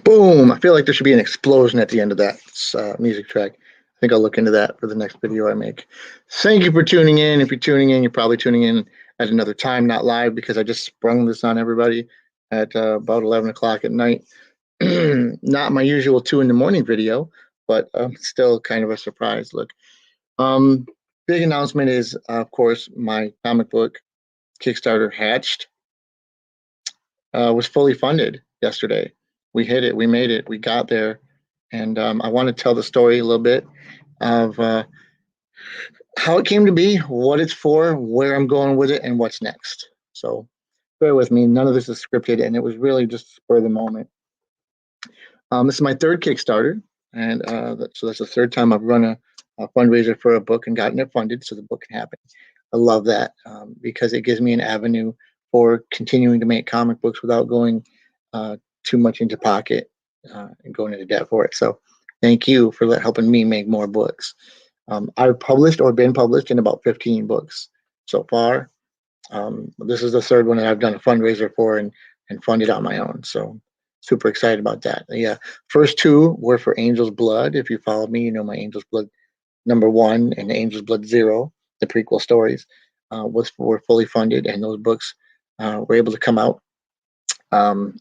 Boom! I feel like there should be an explosion at the end of that music track. I think I'll look into that for the next video I make. Thank you for tuning in. If you're tuning in, you're probably tuning in at another time, not live, because I just sprung this on everybody at about 11 o'clock at night. Not my usual 2 in the morning video, but still kind of a surprise. Look, big announcement is, of course, my comic book Kickstarter Hatched was fully funded yesterday. We hit it, we made it, we got there. And I want to tell the story a little bit of how it came to be, what it's for, where I'm going with it, and what's next. So bear with me. None of this is scripted, and it was really just spur of the moment. This is my third Kickstarter, and so that's the third time I've run a fundraiser for a book and gotten it funded so the book can happen. I love that because it gives me an avenue for continuing to make comic books without going too much into pocket and going into debt for it. So thank you for helping me make more books. I've published or been published in about 15 books so far. This is the third one that I've done a fundraiser for and funded on my own. So super excited about that. Yeah, first two were for Angel's Blood. If you follow me, you know my Angel's Blood #1 and Angel's Blood 0, the prequel stories, were fully funded, and those books were able to come out.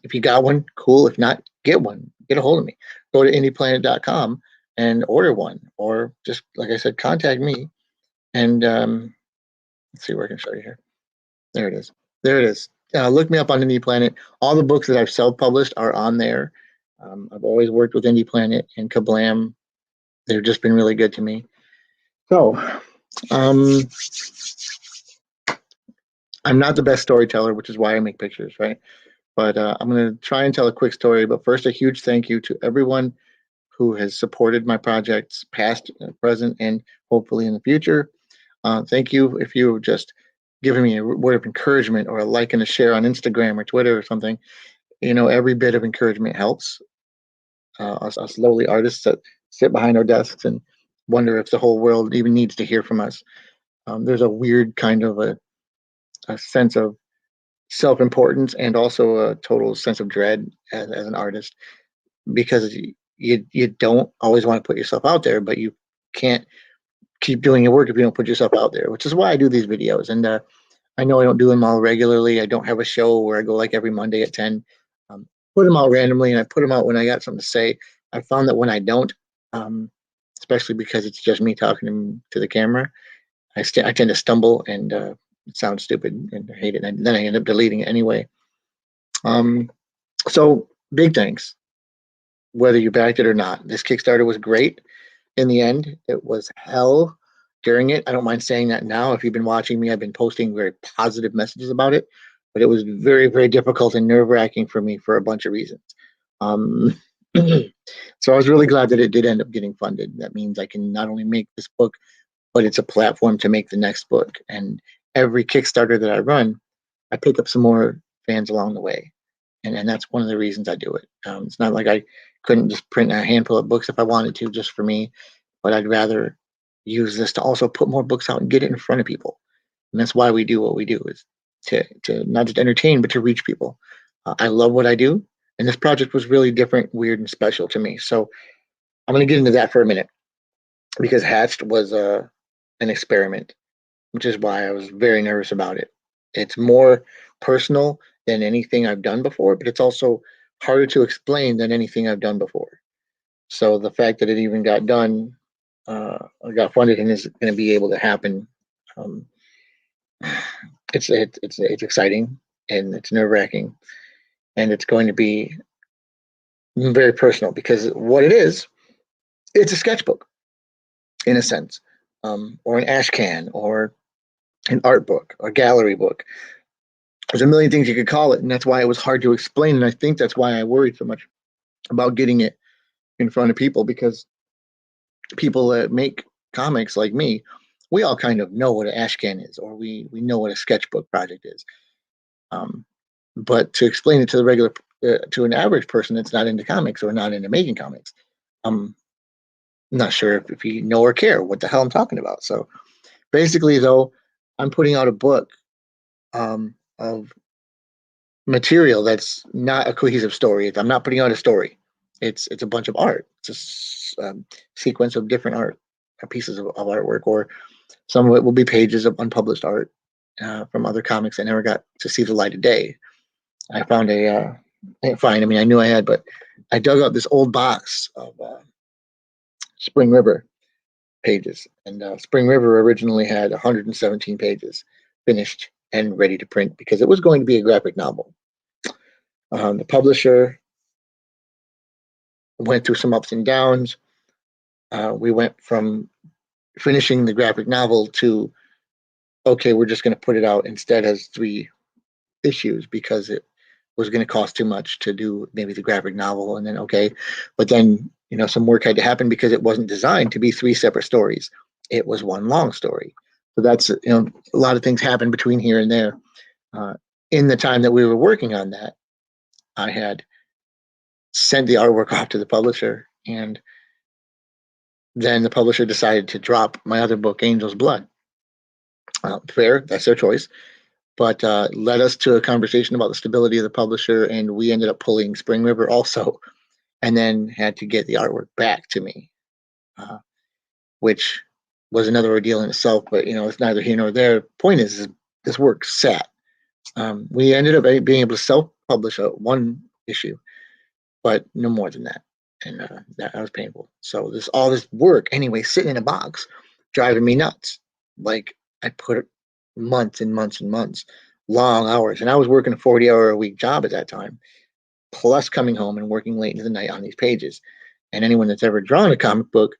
If you got one, cool. If not, get one. Get a hold of me. Go to indieplanet.com and order one, or just like I said, contact me. And let's see where I can show you here. There it is. There it is. Look me up on Indie Planet. All the books that I've self-published are on there. I've always worked with Indie Planet and Kablam. They've just been really good to me. So, I'm not the best storyteller, which is why I make pictures, right? But I'm going to try and tell a quick story. But first, a huge thank you to everyone who has supported my projects, past, present, and hopefully in the future. Thank you if you've just given me a word of encouragement or a like and a share on Instagram or Twitter or something. You know, every bit of encouragement helps. Us lowly artists that sit behind our desks and wonder if the whole world even needs to hear from us. There's a weird kind of a sense of self-importance and also a total sense of dread as an artist, because you don't always want to put yourself out there, but you can't keep doing your work if you don't put yourself out there, which is why I do these videos. And I know I don't do them all regularly. I don't have a show where I go like every Monday at 10. Put them out randomly, and I put them out when I got something to say. I found that when I don't, especially because it's just me talking to the camera, I tend to stumble and it sounds stupid and I hate it. And then I end up deleting it anyway. So big thanks, whether you backed it or not. This Kickstarter was great. In the end, it was hell during it. I don't mind saying that now. If you've been watching me, I've been posting very positive messages about it, but it was very, very difficult and nerve-wracking for me for a bunch of reasons. So I was really glad that it did end up getting funded. That means I can not only make this book, but it's a platform to make the next book. And every Kickstarter that I run, I pick up some more fans along the way. And that's one of the reasons I do it. It's not like I couldn't just print a handful of books if I wanted to just for me, but I'd rather use this to also put more books out and get it in front of people. And that's why we do what we do, is to not just entertain, but to reach people. I love what I do. And this project was really different, weird, and special to me. So I'm going to get into that for a minute, because Hatched was an experiment, which is why I was very nervous about it. It's more personal than anything I've done before, but it's also harder to explain than anything I've done before. So the fact that it even got done, got funded, and is going to be able to happen, it's exciting, and it's nerve-wracking, and it's going to be very personal, because what it is, it's a sketchbook in a sense, or an ash can, or an art book, or gallery book. There's a million things you could call it, and that's why it was hard to explain. And I think that's why I worried so much about getting it in front of people, because people that make comics like me, we all kind of know what an ash can is, or we know what a sketchbook project is. But to explain it to the regular, to an average person that's not into comics or not into making comics, I'm not sure if you know or care what the hell I'm talking about. So basically, though, I'm putting out a book of material that's not a cohesive story. I'm not putting out a story. It's a bunch of art. It's a sequence of different art pieces of artwork, or some of it will be pages of unpublished art from other comics that never got to see the light of day. I found I didn't find, I mean, I knew I had, but I dug up this old box of Spring River pages. And Spring River originally had 117 pages finished and ready to print because it was going to be a graphic novel. The publisher went through some ups and downs. We went from finishing the graphic novel to, okay, we're just going to put it out instead as 3 issues because it was going to cost too much to do maybe the graphic novel. And then, okay, but then, some work had to happen because it wasn't designed to be 3 separate stories. It was one long story. So that's, a lot of things happened between here and there. In the time that we were working on that, I had sent the artwork off to the publisher, and then the publisher decided to drop my other book, Angel's Blood. Fair, that's their choice, but led us to a conversation about the stability of the publisher, and we ended up pulling Spring River also, and then had to get the artwork back to me, which was another ordeal in itself, but it's neither here nor there. Point is this work sat. We ended up being able to self-publish 1 issue, but no more than that. And that was painful. So all this work anyway, sitting in a box, driving me nuts. Like I put months and months and months, long hours. And I was working a 40-hour-a-week job at that time, plus coming home and working late into the night on these pages. And anyone that's ever drawn a comic book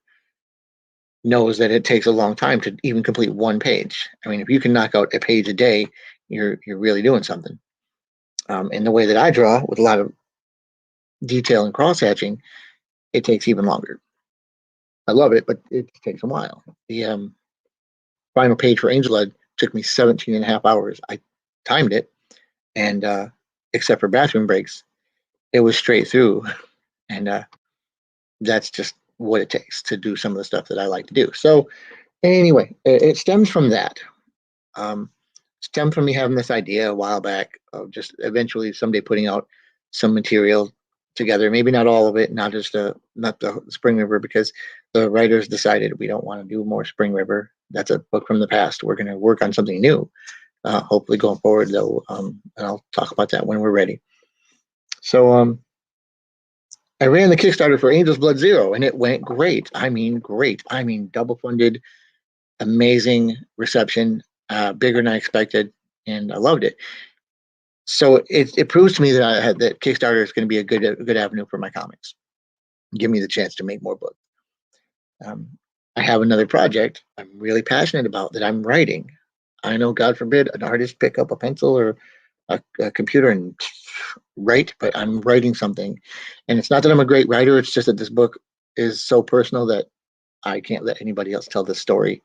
knows that it takes a long time to even complete 1 page. I mean, if you can knock out a page a day, you're really doing something. And the way that I draw, with a lot of detail and cross-hatching, it takes even longer. I love it, but it takes a while. The final page for Angel Blood took me 17 and a half hours. I timed it, and except for bathroom breaks, it was straight through. And that's just what it takes to do some of the stuff that I like to do. So anyway, it stems from that. Stemmed from me having this idea a while back of just eventually someday putting out some material together. Maybe not all of it, not the Spring River, because the writers decided we don't want to do more Spring River. That's a book from the past. We're going to work on something new. Hopefully going forward, though, and I'll talk about that when we're ready. So I ran the Kickstarter for Angel's Blood Zero, and it went great. I mean, great. I mean, double funded, amazing reception, bigger than I expected, and I loved it. So it proves to me that Kickstarter is going to be a good avenue for my comics. Give me the chance to make more books. I have another project I'm really passionate about that I'm writing. I know, God forbid, an artist pick up a pencil or a computer and write, but I'm writing something. And it's not that I'm a great writer. It's just that this book is so personal that I can't let anybody else tell this story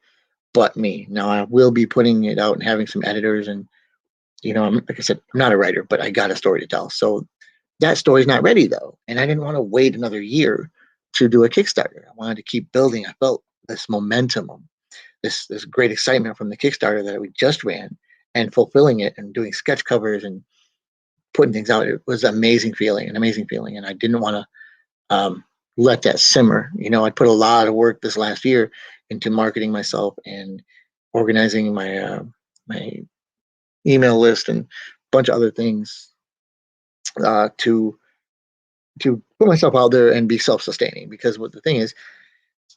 but me. Now, I will be putting it out and having some editors, and like I said, I'm not a writer, but I got a story to tell. So that story's not ready though, and I didn't want to wait another year to do a Kickstarter. I wanted to keep building. I felt this momentum, this great excitement from the Kickstarter that we just ran, and fulfilling it and doing sketch covers and putting things out. It was an amazing feeling, and I didn't want to let that simmer. I put a lot of work this last year into marketing myself and organizing my email list and a bunch of other things to put myself out there and be self-sustaining. Because what the thing is,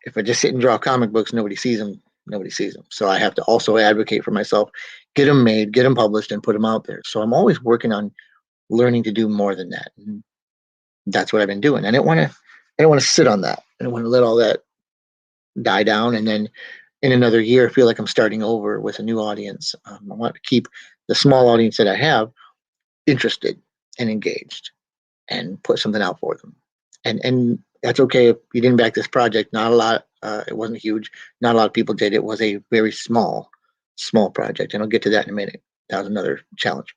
if I just sit and draw comic books, nobody sees them. So I have to also advocate for myself, get them made, get them published, and put them out there. So I'm always working on learning to do more than that. And that's what I've been doing. I didn't want to sit on that. I didn't want to let all that die down and then in another year feel like I'm starting over with a new audience. I want to keep the small audience that I have interested and engaged, and put something out for them. And that's okay if you didn't back this project. Not a lot. It wasn't huge. Not a lot of people did. It was a very small project, and I'll get to that in a minute. That was another challenge.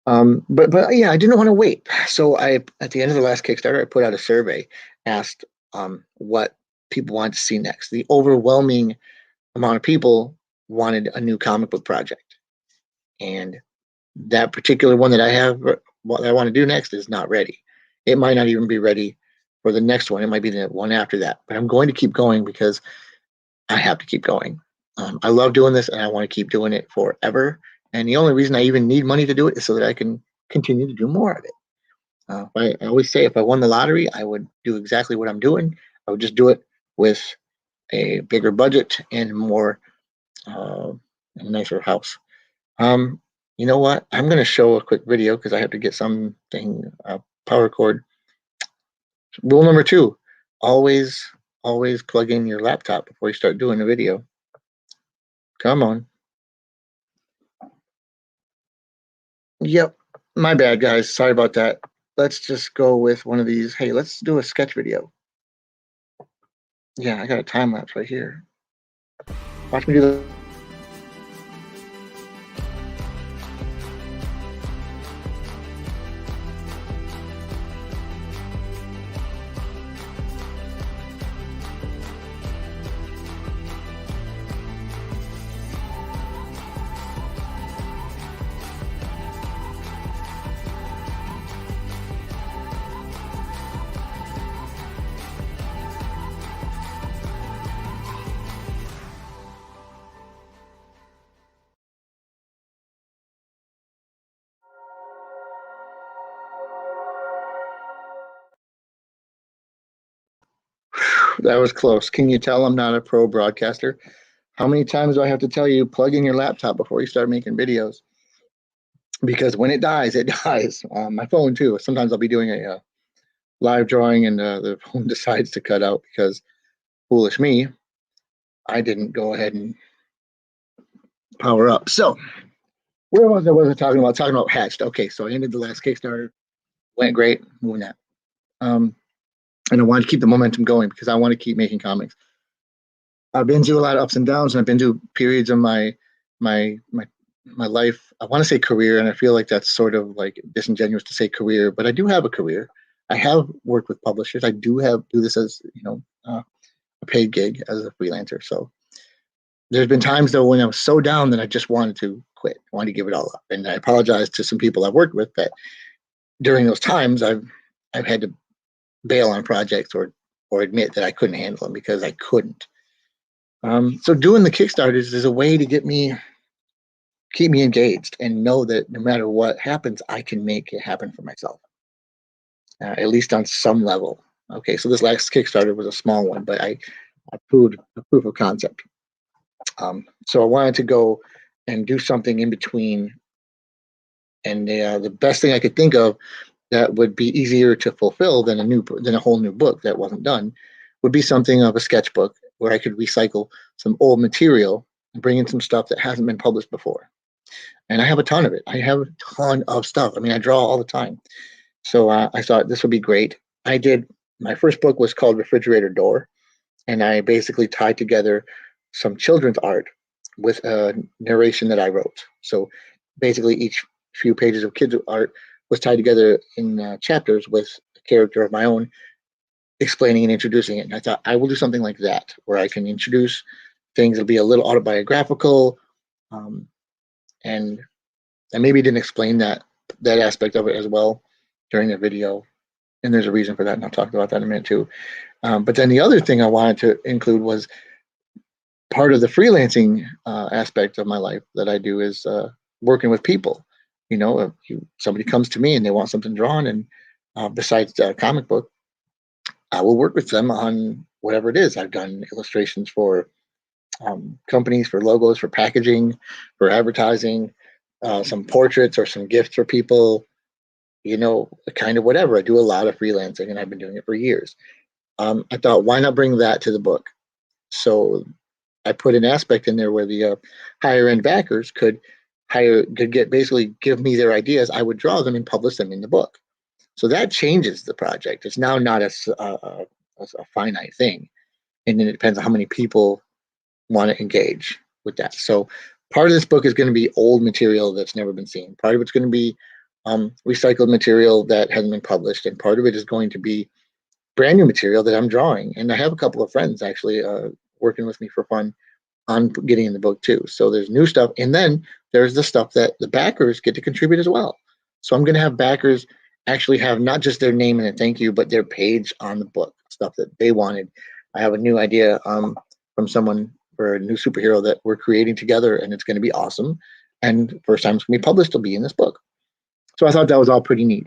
But yeah, I didn't want to wait. So at the end of the last Kickstarter, I put out a survey, asked what people wanted to see next. The overwhelming amount of people wanted a new comic book project, and that particular one that I have, what I want to do next, is not ready. It might not even be ready for the next one. It might be the one after that. But I'm going to keep going because I have to keep going. I love doing this, and I want to keep doing it forever. And the only reason I even need money to do it is so that I can continue to do more of it. I always say if I won the lottery, I would do exactly what I'm doing. I would just do it with a bigger budget and more a nicer house. Um, you know what? I'm going to show a quick video because I have to get something power cord. Rule number 2: always, always plug in your laptop before you start doing a video. Come on. Yep, my bad, guys. Sorry about that. Let's just go with one of these. Hey, let's do a sketch video. Yeah, I got a time lapse right here. Watch me do the. That was close. Can you tell I'm not a pro broadcaster? How many times do I have to tell you plug in your laptop before you start making videos? Because when it dies, it dies. My phone too. Sometimes I'll be doing a live drawing and the phone decides to cut out because foolish me, I didn't go ahead and power up. So where was I talking about? Talking about Hatched. Okay, so I ended the last Kickstarter. Went great. Moving that. And I want to keep the momentum going because I want to keep making comics. I've been through a lot of ups and downs, and I've been through periods of my my life. I want to say career, and I feel like that's sort of like disingenuous to say career, but I do have a career. I have worked with publishers. I do this as a paid gig as a freelancer. So there's been times though when I was so down that I just wanted to quit. I wanted to give it all up, and I apologize to some people I've worked with that during those times I've had to bail on projects or admit that I couldn't handle them because I couldn't. So doing the Kickstarters is a way to keep me engaged and know that no matter what happens, I can make it happen for myself, at least on some level. Okay, so this last Kickstarter was a small one, but I proved a proof of concept. So I wanted to go and do something in between, and the best thing I could think of that would be easier to fulfill than a whole new book that wasn't done would be something of a sketchbook where I could recycle some old material and bring in some stuff that hasn't been published before. And I have a ton of it. I have a ton of stuff. I mean, I draw all the time. So I thought this would be great. My first book was called Refrigerator Door, and I basically tied together some children's art with a narration that I wrote. So basically each few pages of kids' art was tied together in chapters with a character of my own explaining and introducing it. And I thought I will do something like that where I can introduce things that'll be a little autobiographical, um, and I maybe didn't explain that aspect of it as well during the video. And there's a reason for that, and I'll talk about that in a minute too. But then the other thing I wanted to include was part of the freelancing aspect of my life that I do is working with people. If somebody comes to me and they want something drawn, and besides a comic book, I will work with them on whatever it is. I've done illustrations for companies, for logos, for packaging, for advertising, some portraits or some gifts for people, kind of whatever. I do a lot of freelancing, and I've been doing it for years. I thought, why not bring that to the book? So I put an aspect in there where the higher end backers could give me their ideas. I would draw them and publish them in the book. So that changes the project. It's now not a finite thing, and then it depends on how many people want to engage with that. So part of this book is going to be old material that's never been seen. Part of it's going to be recycled material that hasn't been published, and part of it is going to be brand new material that I'm drawing. And I have a couple of friends actually working with me for fun on getting in the book too. So there's new stuff, and then there's the stuff that the backers get to contribute as well. So I'm going to have backers actually have not just their name and a thank you, but their page on the book, stuff that they wanted. I have a new idea from someone for a new superhero that we're creating together, and it's going to be awesome. And first time it's going to be published will be in this book. So I thought that was all pretty neat.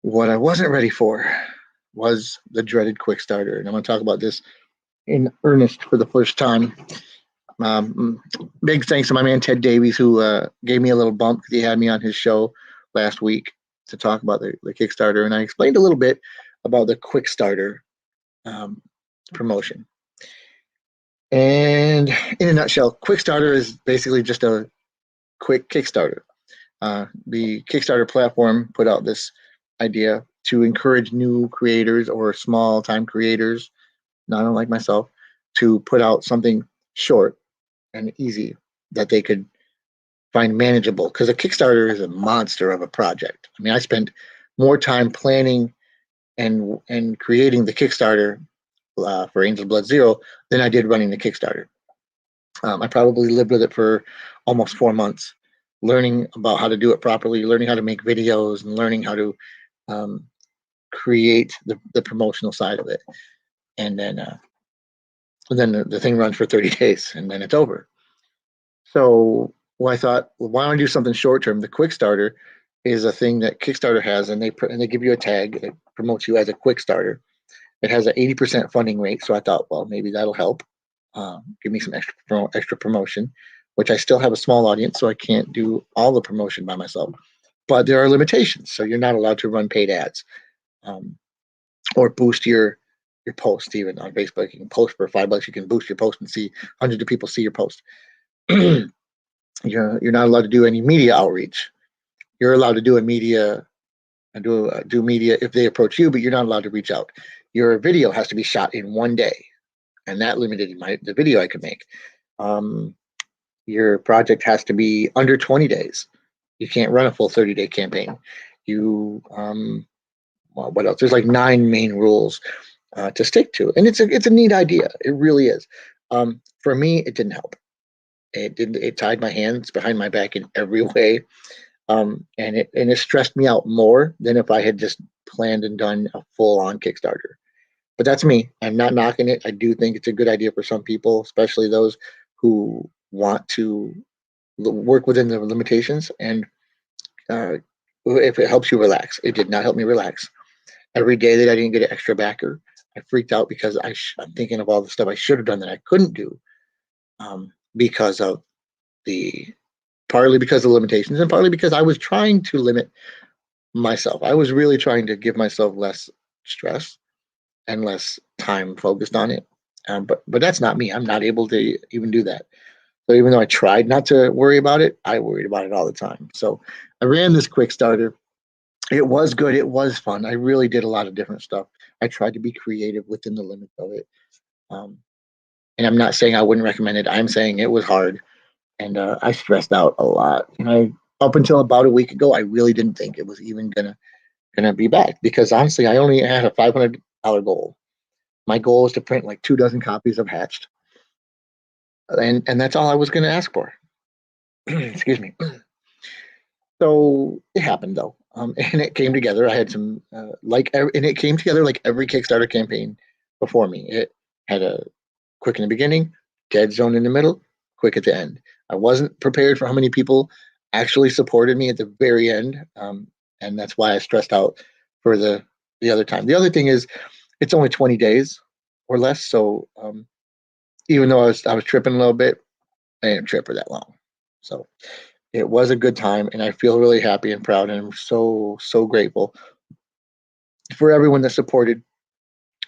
What I wasn't ready for was the dreaded Quickstarter, and I'm going to talk about this in earnest for the first time. Big thanks to my man Ted Davies, who gave me a little bump because he had me on his show last week to talk about the Kickstarter, and I explained a little bit about the Quickstarter promotion. And in a nutshell, Quickstarter is basically just a quick Kickstarter. The Kickstarter platform put out this idea to encourage new creators or small-time creators, not unlike myself, to put out something short and easy that they could find manageable, because a Kickstarter is a monster of a project. I mean, I spent more time planning and creating the Kickstarter for Angel Blood Zero than I did running the Kickstarter. I probably lived with it for almost 4 months, learning about how to do it properly, learning how to make videos, and learning how to create the promotional side of it. And then the thing runs for 30 days, and then it's over. So I thought, well, why don't I do something short term? The Quick Starter is a thing that Kickstarter has, and they give you a tag that promotes you as a Quick Starter. It has an 80% funding rate, so I thought, well, maybe that'll help. Give me some extra promotion, which I still have a small audience, so I can't do all the promotion by myself. But there are limitations, so you're not allowed to run paid ads or boost your post. Even on Facebook, you can post for $5. You can boost your post and see hundreds of people see your post. You're not allowed to do any media outreach. You're allowed to do media if they approach you, but you're not allowed to reach out. Your video has to be shot in 1 day, and that limited the video I could make. Your project has to be under 20 days. You can't run a full 30-day campaign. Well, what else? There's like 9 main rules to stick to, and it's a neat idea. It really is. For me, it didn't help. It tied my hands behind my back in every way, and it stressed me out more than if I had just planned and done a full-on Kickstarter. But that's me. I'm not knocking it. I do think it's a good idea for some people, especially those who want to work within the limitations. And if it helps you relax, it did not help me relax. Every day that I didn't get an extra backer, I freaked out because I'm thinking of all the stuff I should have done that I couldn't do because of partly because of limitations and partly because I was trying to limit myself. I was really trying to give myself less stress and less time focused on it. But that's not me. I'm not able to even do that. So even though I tried not to worry about it, I worried about it all the time. So I ran this Quick Starter. It was good. It was fun. I really did a lot of different stuff. I tried to be creative within the limits of it. And I'm not saying I wouldn't recommend it. I'm saying it was hard, and I stressed out a lot. Up until about a week ago, I really didn't think it was even gonna be back, because honestly, I only had a $500 goal. My goal was to print like 24 copies of Hatched, and that's all I was gonna ask for. Excuse me. So it happened though, and it came together. I had some and it came together like every Kickstarter campaign before me. It had a quick in the beginning, dead zone in the middle, quick at the end. I wasn't prepared for how many people actually supported me at the very end, and that's why I stressed out for the other time. The other thing is, it's only 20 days or less, so even though I was tripping a little bit, I didn't trip for that long. So it was a good time, and I feel really happy and proud, and I'm so grateful for everyone that supported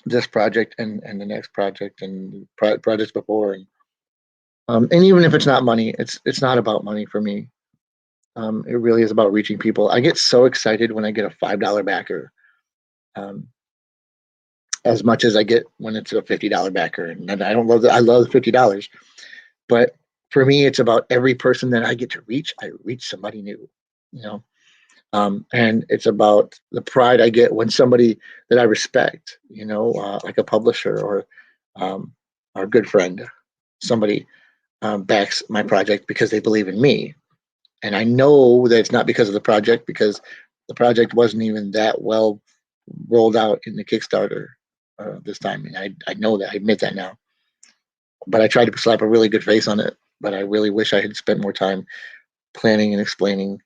this project and the next project and projects before. And even if it's not money, it's not about money for me. It really is about reaching people. I get so excited when I get a $5 backer, as much as I get when it's a $50 backer. And I don't love that. I love $50, but for me, it's about every person that I get to reach. I reach somebody new, and it's about the pride I get when somebody that I respect, like a publisher or a good friend, somebody backs my project because they believe in me. And I know that it's not because of the project, because the project wasn't even that well rolled out in the Kickstarter this time, and I know that, I admit that now. But I tried to slap a really good face on it. But I really wish I had spent more time planning and explaining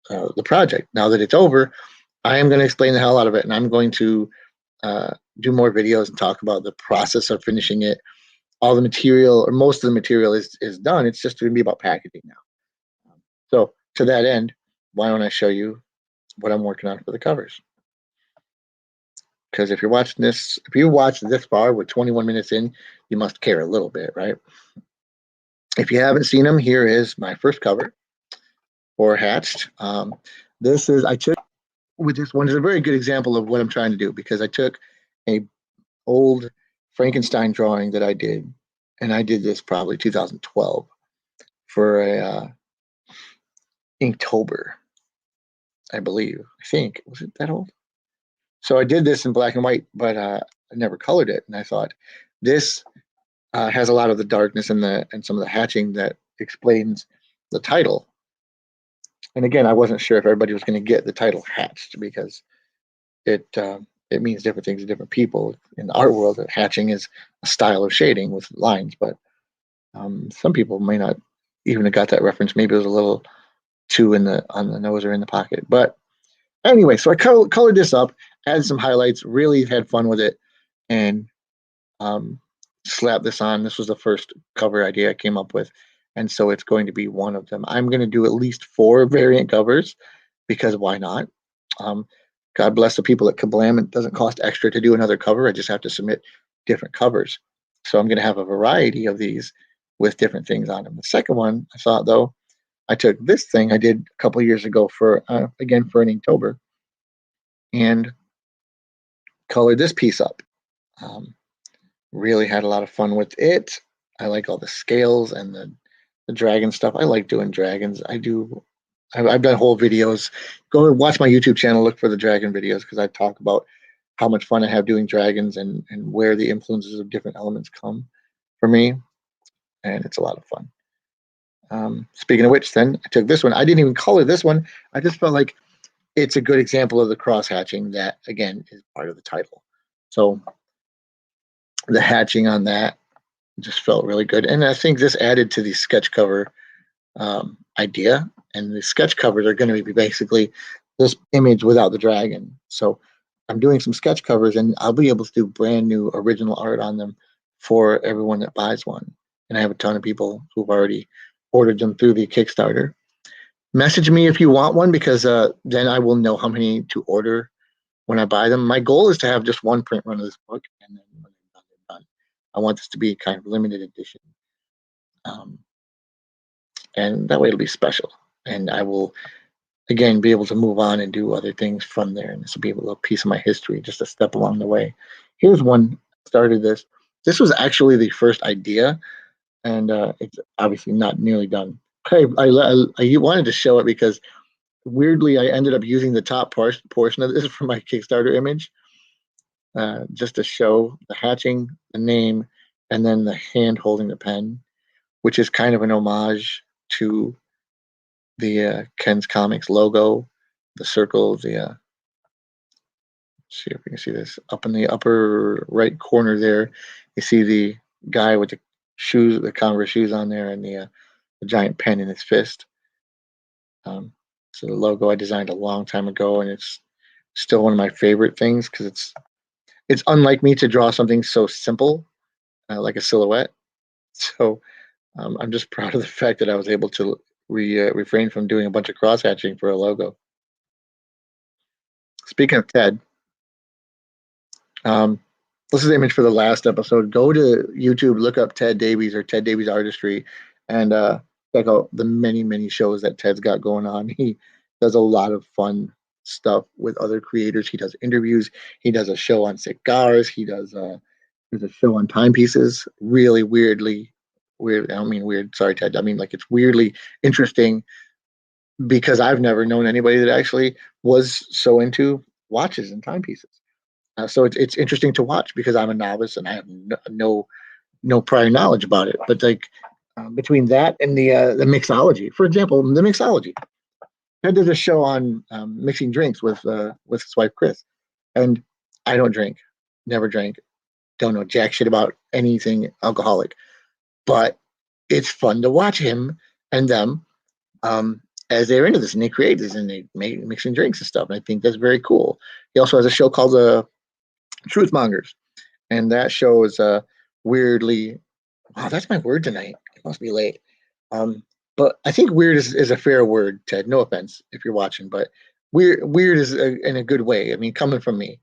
the project. Now that it's over, I am going to explain the hell out of it, and I'm going to do more videos and talk about the process of finishing it. All the material, or most of the material, is done. It's just going to be about packaging now. So to that end, why don't I show you what I'm working on for the covers? Because if you're watching this, if you watch this far, we're 21 minutes in, you must care a little bit, right? If you haven't seen them, here is my first cover for Hatched. This is, I took, with this one is a very good example of what I'm trying to do, because I took a old Frankenstein drawing that I did, and I did this probably 2012 for a Inktober, I believe. I think, was it that old? So I did this in black and white, but I never colored it, and I thought this has a lot of the darkness and some of the hatching that explains the title. And again, I wasn't sure if everybody was going to get the title Hatched, because it means different things to different people. In the art world, hatching is a style of shading with lines, but some people may not even have got that reference. Maybe it was a little too on the nose or in the pocket. But anyway, so I colored this up, added some highlights, really had fun with it, and slapped this on. This was the first cover idea I came up with, and so it's going to be one of them. I'm going to do at least 4 variant covers, because why not? God bless the people at Kablam. It doesn't cost extra to do another cover. I just have to submit different covers. So I'm going to have a variety of these with different things on them. The second one, I thought, though, I took this thing I did a couple years ago for, again, for an Inktober, and colored this piece up. Really had a lot of fun with it. I like all the scales and the dragon stuff. I like doing dragons. I've done whole videos. Go and watch my YouTube channel, look for the dragon videos, because I talk about how much fun I have doing dragons, and where the influences of different elements come for me. And it's a lot of fun. Speaking of which, then I took this one. I didn't even color this one. I just felt like it's a good example of the cross hatching that, again, is part of the title. So the hatching on that just felt really good. And I think this added to the sketch cover idea. And the sketch covers are going to be basically this image without the dragon. So I'm doing some sketch covers, and I'll be able to do brand new original art on them for everyone that buys one. And I have a ton of people who've already ordered them through the Kickstarter. Message me if you want one, because then I will know how many to order when I buy them. My goal is to have just one print run of this book, and then when they're done, I want this to be kind of limited edition. And that way it'll be special. And I will, again, be able to move on and do other things from there. And this will be a little piece of my history, just a step along the way. Here's one. Started this. This was actually the first idea, and it's obviously not nearly done. I wanted to show it because, weirdly, I ended up using the top portion of this for my Kickstarter image, just to show the hatching, the name, and then the hand holding the pen, which is kind of an homage to the Ken's Comics logo, the circle, the see if you can see this up in the upper right corner there. You see the guy with the shoes, the Converse shoes on there, and the giant pen in his fist. So the logo I designed a long time ago, and it's still one of my favorite things, because it's unlike me to draw something so simple, like a silhouette. So I'm just proud of the fact that I was able to refrain from doing a bunch of cross hatching for a logo. Speaking of Ted, this is the image for the last episode. Go to YouTube, look up Ted Davies or Ted Davies Artistry, and check out the many shows that Ted's got going on. He does a lot of fun stuff with other creators. He does interviews. He does a show on cigars. He does there's a show on timepieces. Really weird. I don't mean weird. Sorry, Ted. I mean, like, it's weirdly interesting, because I've never known anybody that actually was so into watches and timepieces. So it's interesting to watch, because I'm a novice and I have no prior knowledge about it. But like between that and the mixology, for example, the mixology, Ted does a show on mixing drinks with his wife Chris, and I don't drink, never drank, don't know jack shit about anything alcoholic, but it's fun to watch him and them as they're into this and they create this and they make mixing drinks and stuff. And I think that's very cool. He also has a show called Truth Mongers, and that show is weirdly. Wow, that's my word tonight. It must be late. Um, but I think weird is a fair word, Ted. No offense if you're watching, but weird is in a good way. I mean, coming from me,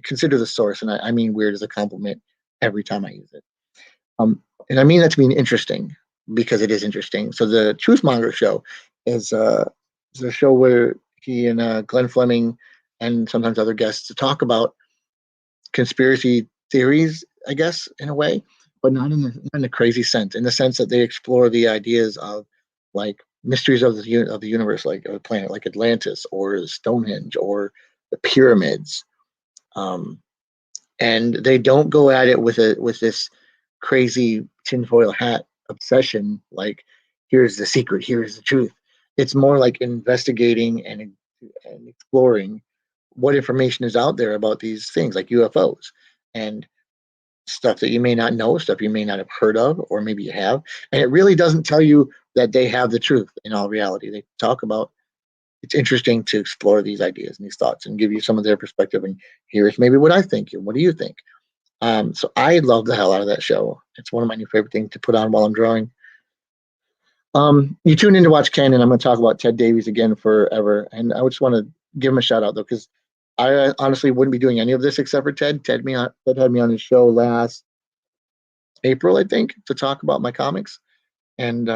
consider the source, and I mean weird as a compliment every time I use it. Um, and I mean that to mean interesting because it is interesting. So the Truth Monger show is a show where he and Glenn Fleming and sometimes other guests talk about conspiracy theories, I guess, in a way, but not in the crazy sense. In the sense that they explore the ideas of like mysteries of the universe, like a planet like Atlantis or Stonehenge or the pyramids. Um, and they don't go at it with this crazy tinfoil hat obsession. Like, here's the secret, here's the truth. It's more like investigating and exploring what information is out there about these things like UFOs and stuff that you may not know, stuff you may not have heard of, or maybe you have. And it really doesn't tell you that they have the truth in all reality. They talk about it's interesting to explore these ideas and these thoughts and give you some of their perspective. And here's maybe what I think. And what do you think? So I love the hell out of that show. It's one of my new favorite things to put on while I'm drawing. You tune in to watch Ken, and I'm going to talk about Ted Davies again forever. And I just want to give him a shout out though, because I honestly wouldn't be doing any of this except for Ted. Ted had me on his show last April, I think, to talk about my comics and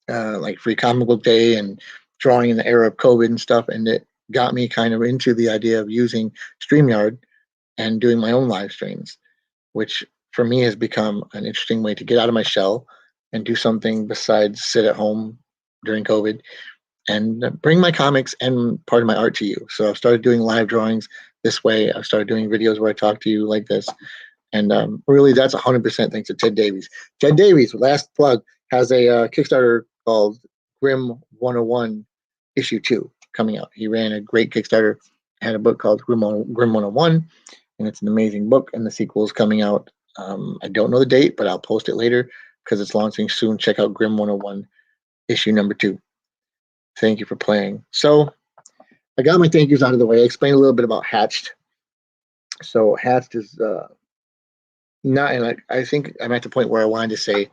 like Free Comic Book Day and drawing in the era of COVID and stuff. And it got me kind of into the idea of using StreamYard and doing my own live streams, which for me has become an interesting way to get out of my shell and do something besides sit at home during COVID and bring my comics and part of my art to you. So I've started doing live drawings this way. I've started doing videos where I talk to you like this. And really, that's 100% thanks to Ted Davies. Ted Davies, last plug, has a Kickstarter called Grim 101 Issue 2 coming out. He ran a great Kickstarter, had a book called Grim 101, and it's an amazing book, and the sequel is coming out. I don't know the date, but I'll post it later because it's launching soon. Check out Grim 101 issue number 2. Thank you for playing. So I got my thank yous out of the way. I explained a little bit about Hatched. So Hatched is not, and I think I'm at the point where I wanted to say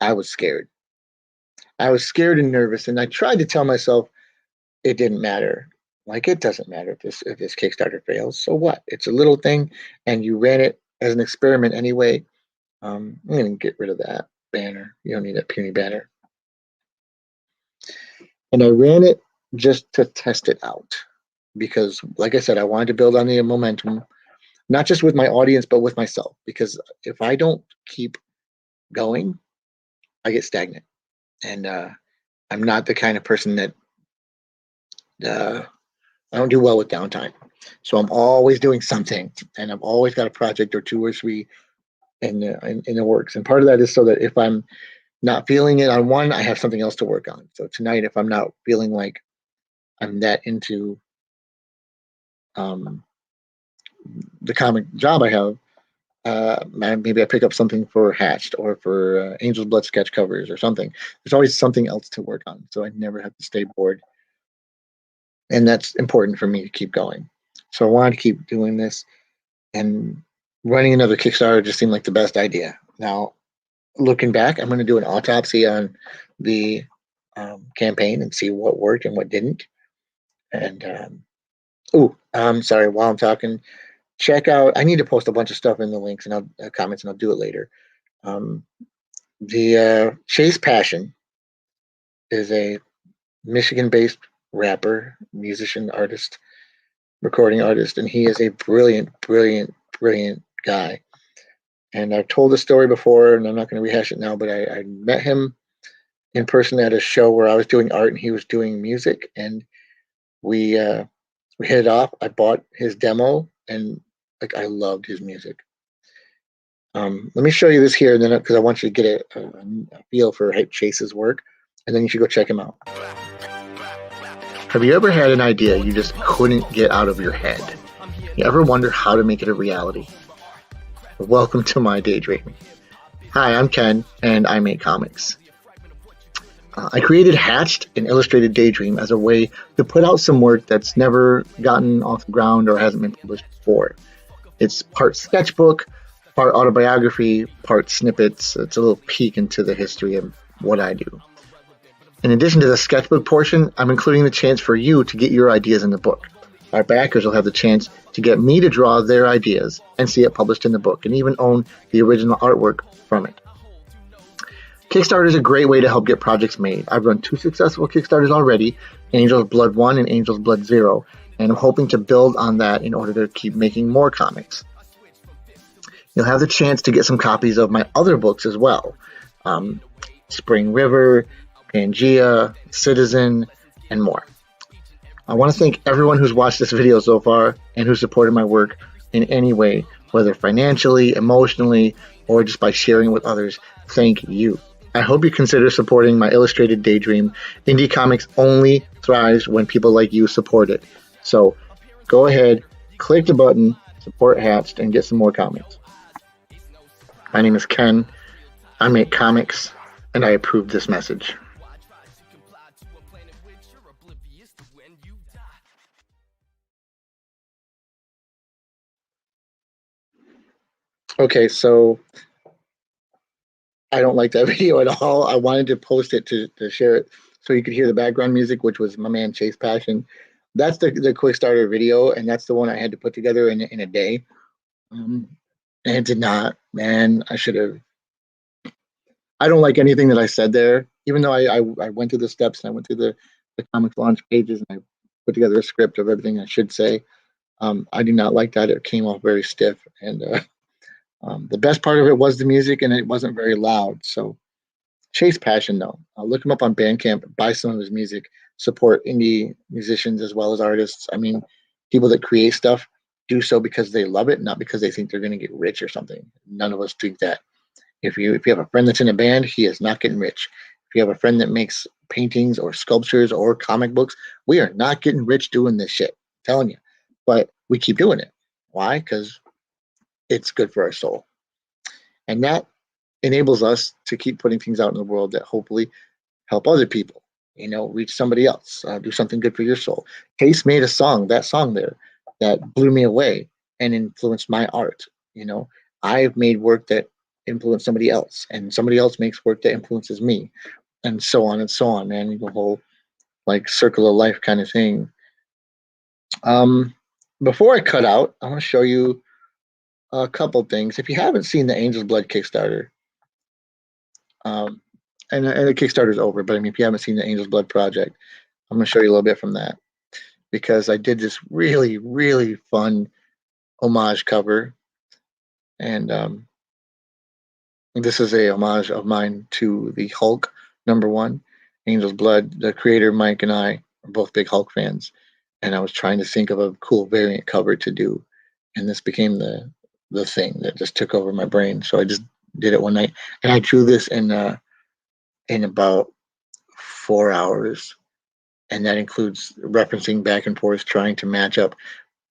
I was scared. I was scared and nervous, and I tried to tell myself it didn't matter. Like, it doesn't matter if this Kickstarter fails. So what? It's a little thing, and you ran it as an experiment anyway. I'm going to get rid of that banner. You don't need that puny banner. And I ran it just to test it out because, like I said, I wanted to build on the momentum, not just with my audience, but with myself. Because if I don't keep going, I get stagnant. And I'm not the kind of person that I don't do well with downtime. So I'm always doing something, and I've always got a project or 2 or 3 in the works. And part of that is so that if I'm not feeling it on one, I have something else to work on. So tonight, if I'm not feeling like I'm that into the comic job I have, maybe I pick up something for Hatched or for Angel's Blood sketch covers or something. There's always something else to work on, so I never have to stay bored. And that's important for me to keep going. So I wanted to keep doing this, and running another Kickstarter just seemed like the best idea. Now, looking back, I'm going to do an autopsy on the campaign and see what worked and what didn't. And I'm sorry. While I'm talking, check out. I need to post a bunch of stuff in the links and comments, and I'll do it later. The Chase Passion is a Michigan-based rapper, musician, artist, recording artist, and he is a brilliant, brilliant, brilliant guy. And I've told the story before, and I'm not going to rehash it now, but I met him in person at a show where I was doing art and he was doing music, and we hit it off. I bought his demo, and like I loved his music. Let me show you this here, and then because I want you to get a feel for Chase's work, and then you should go check him out. Have you ever had an idea you just couldn't get out of your head? You ever wonder how to make it a reality? Welcome to my daydreaming. Hi, I'm Ken, and I make comics. I created Hatched, an illustrated daydream, as a way to put out some work that's never gotten off the ground or hasn't been published before. It's part sketchbook, part autobiography, part snippets. It's a little peek into the history of what I do. In addition to the sketchbook portion, I'm including the chance for you to get your ideas in the book. Our backers will have the chance to get me to draw their ideas and see it published in the book, and even own the original artwork from it. Kickstarter is a great way to help get projects made. I've run 2 successful Kickstarters already, Angel's Blood 1 and Angel's Blood 0, and I'm hoping to build on that in order to keep making more comics. You'll have the chance to get some copies of my other books as well. Spring River, Pangea, Citizen, and more. I want to thank everyone who's watched this video so far and who supported my work in any way, whether financially, emotionally, or just by sharing with others. Thank you. I hope you consider supporting my illustrated daydream. Indie comics only thrives when people like you support it. So go ahead, click the button, support Hatched, and get some more comics. My name is Ken. I make comics, and I approve this message. Okay, so I don't like that video at all. I wanted to post it to share it so you could hear the background music, which was my man Chase Passion. That's the quick starter video, and that's the one I had to put together in a day. And it did not, man. I should have. I don't like anything that I said there, even though I went through the steps and I went through the comics launch pages and I put together a script of everything I should say. I do not like that. It came off very stiff, and the best part of it was the music, and it wasn't very loud. So Chase Passion, though, look him up on Bandcamp, buy some of his music, support indie musicians as well as artists. I mean, people that create stuff do so because they love it, not because they think they're going to get rich or something. None of us think that. If you have a friend that's in a band, he is not getting rich. If you have a friend that makes paintings or sculptures or comic books, we are not getting rich doing this shit. I'm telling you. But we keep doing it. Why? Because it's good for our soul. And that enables us to keep putting things out in the world that hopefully help other people, reach somebody else, do something good for your soul. Case made a song, that song there, that blew me away and influenced my art. I've made work that influenced somebody else, and somebody else makes work that influences me, and so on, man. The whole circle of life kind of thing. Before I cut out, I want to show you a couple things. If you haven't seen the Angel's Blood Kickstarter, and the Kickstarter's over, but I mean, if you haven't seen the Angel's Blood project, I'm going to show you a little bit from that, because I did this really, really fun homage cover, and this is a homage of mine to the Hulk #1, Angel's Blood. The creator, Mike, and I are both big Hulk fans, and I was trying to think of a cool variant cover to do, and this became the thing that just took over my brain. So I just did it one night, and I drew this in about 4 hours, and that includes referencing back and forth, trying to match up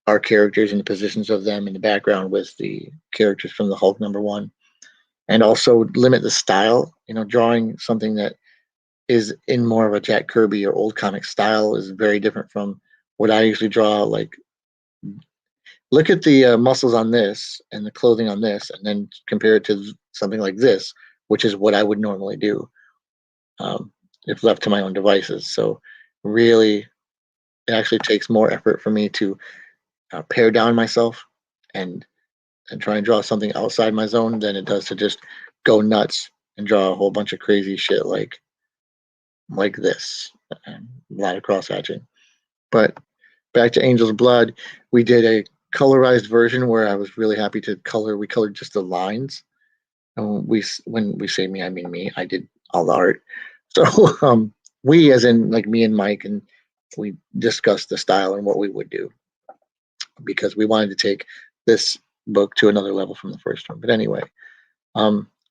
our characters and the positions of them in the background with the characters from the Hulk #1, and also limit the style. Drawing something that is in more of a Jack Kirby or old comic style is very different from what I usually draw. Look at the muscles on this and the clothing on this, and then compare it to something like this, which is what I would normally do if left to my own devices. So really, it actually takes more effort for me to pare down myself and try and draw something outside my zone than it does to just go nuts and draw a whole bunch of crazy shit like this. A lot of cross hatching. But back to Angel's Blood, we did a colorized version where I was really happy to color. We colored just the lines. And when we say me, I mean me. I did all the art. So we, as in me and Mike, and we discussed the style and what we would do, because we wanted to take this book to another level from the first one. But anyway,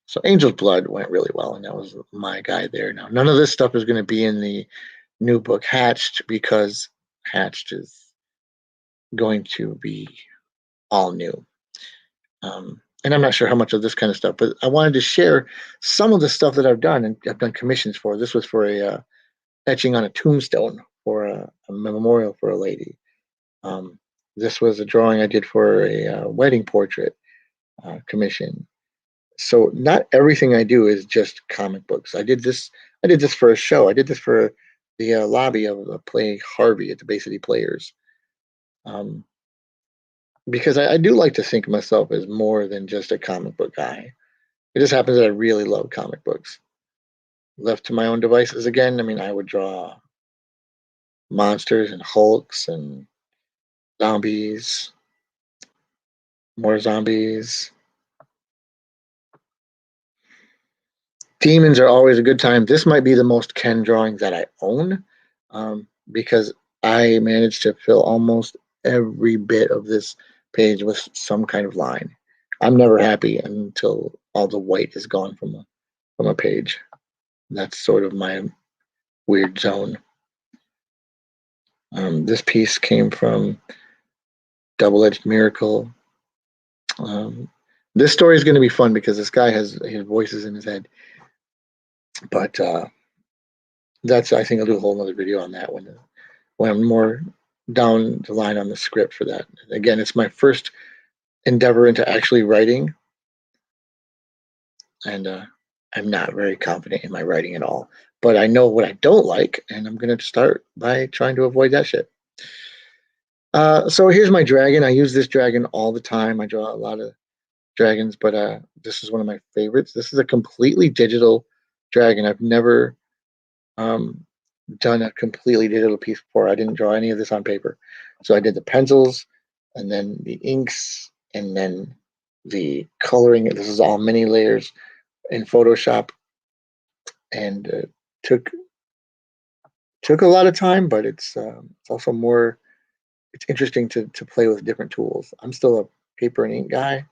So Angel's Blood went really well, and that was my guy there. Now, none of this stuff is going to be in the new book Hatched, because Hatched is going to be all new. And I'm not sure how much of this kind of stuff, but I wanted to share some of the stuff that I've done, and I've done commissions for. This was for a etching on a tombstone for a memorial for a lady. This was a drawing I did for a wedding portrait commission. So not everything I do is just comic books. I did this. I did this for a show. I did this for the lobby of the play Harvey at the Bay City Players. Because I do like to think of myself as more than just a comic book guy. It just happens that I really love comic books. Left to my own devices again, I mean, I would draw monsters and Hulks and zombies, more zombies. Demons are always a good time. This might be the most Ken drawing that I own, because I managed to fill almost every bit of this page with some kind of line. I'm never happy until all the white is gone from a page. That's sort of my weird zone. This piece came from Double-Edged Miracle. This story is going to be fun because this guy has his voices in his head. But that's, I think I'll do a whole other video on that when I'm more down the line on the script for that. Again, it's my first endeavor into actually writing, and I'm not very confident in my writing at all. But I know what I don't like, and I'm going to start by trying to avoid that shit. So here's my dragon. I use this dragon all the time. I draw a lot of dragons, but this is one of my favorites. This is a completely digital dragon. I've never done a completely digital piece before. I didn't draw any of this on paper. So I did the pencils, and then the inks, and then the coloring. This is all mini layers in Photoshop, and took a lot of time, but it's also more. It's interesting to play with different tools. I'm still a paper and ink guy.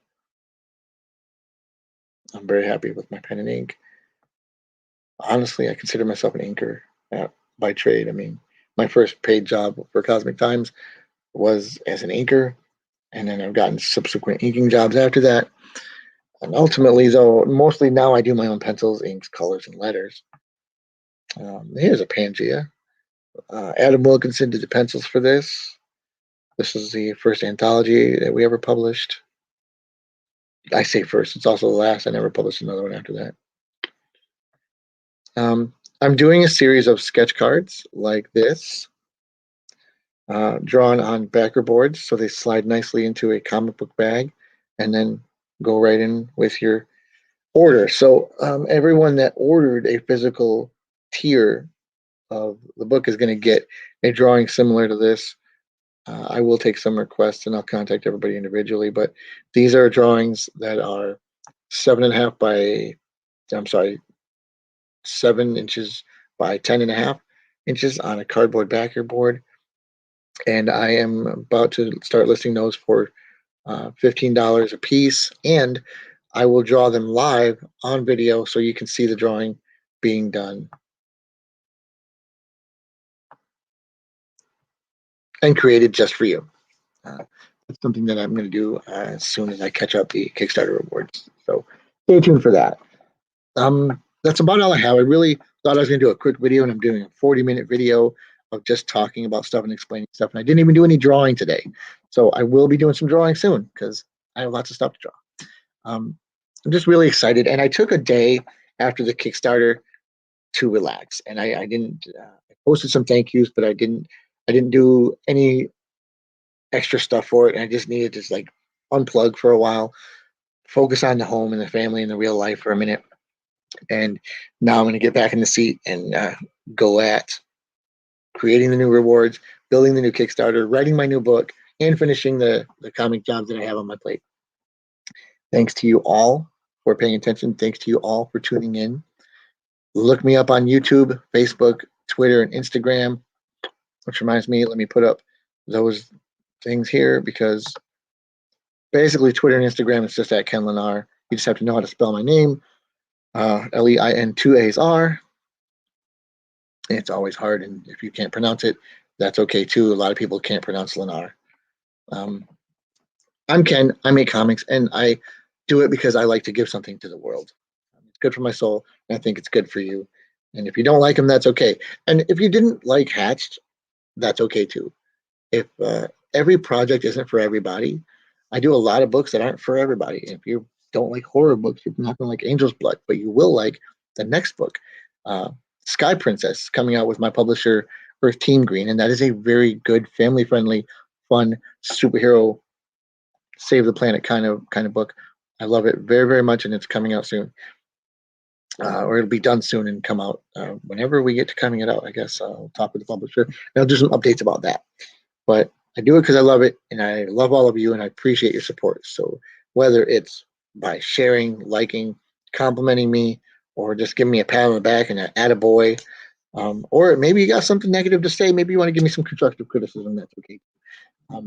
I'm very happy with my pen and ink. Honestly, I consider myself an inker by trade. I mean, my first paid job for Cosmic Times was as an inker, and then I've gotten subsequent inking jobs after that. And ultimately, though, mostly now I do my own pencils, inks, colors, and letters. Here's a Pangea. Adam Wilkinson did the pencils for this. This is the first anthology that we ever published. I say first, it's also the last. I never published another one after that. I'm doing a series of sketch cards like this, drawn on backer boards, so they slide nicely into a comic book bag and then go right in with your order. So everyone that ordered a physical tier of the book is going to get a drawing similar to this. I will take some requests and I'll contact everybody individually, but these are drawings that are 7.5 by, I'm sorry, 7 inches by 10.5 inches on a cardboard backer board. And I am about to start listing those for $15 a piece. And I will draw them live on video so you can see the drawing being done. And created just for you. It's something that I'm going to do as soon as I catch up the Kickstarter rewards. So stay tuned for that. That's about all I have. I really thought I was going to do a quick video, and I'm doing a 40-minute video of just talking about stuff and explaining stuff. And I didn't even do any drawing today. So I will be doing some drawing soon because I have lots of stuff to draw. I'm just really excited. And I took a day after the Kickstarter to relax. And I didn't I posted some thank yous, but I didn't do any extra stuff for it. And I just needed to just like unplug for a while, focus on the home and the family and the real life for a minute. And now I'm going to get back in the seat and go at creating the new rewards, building the new Kickstarter, writing my new book, and finishing the comic jobs that I have on my plate. Thanks to you all for paying attention. Thanks to you all for tuning in. Look me up on YouTube, Facebook, Twitter, and Instagram, which reminds me, let me put up those things here because basically Twitter and Instagram is just at Ken Lenar. You just have to know how to spell my name. Lein, 2 A's, R. It's always hard, and if you can't pronounce it, that's okay too. A lot of people can't pronounce Lenar. Um, I'm Ken. I make comics, and I do it because I like to give something to the world. It's good for my soul, and I think it's good for you. And if you don't like them, that's okay. And if you didn't like Hatched, that's okay too. If every project isn't for everybody, I do a lot of books that aren't for everybody. If you don't like horror books, you're not going to like Angel's Blood, but you will like the next book, uh, Sky Princess, coming out with my publisher Earth Team Green, and that is a very good, family-friendly, fun superhero save the planet kind of book. I love it very very much, and it's coming out soon, or it'll be done soon and come out whenever we get to coming it out. I guess I'll talk with the publisher and I'll do some updates about that. But I do it because I love it, and I love all of you, and I appreciate your support. So whether it's by sharing, liking, complimenting me, or just giving me a pat on the back and an attaboy, or maybe you got something negative to say, maybe you want to give me some constructive criticism, that's okay. I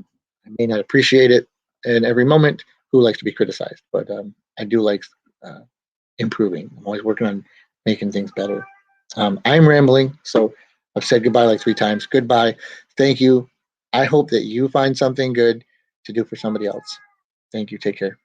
may not appreciate it in every moment. Who likes to be criticized? But I do like uh, improving. I'm always working on making things better. I'm rambling, so I've said goodbye like 3 times. Goodbye. Thank you. I hope that you find something good to do for somebody else. Thank you. Take care.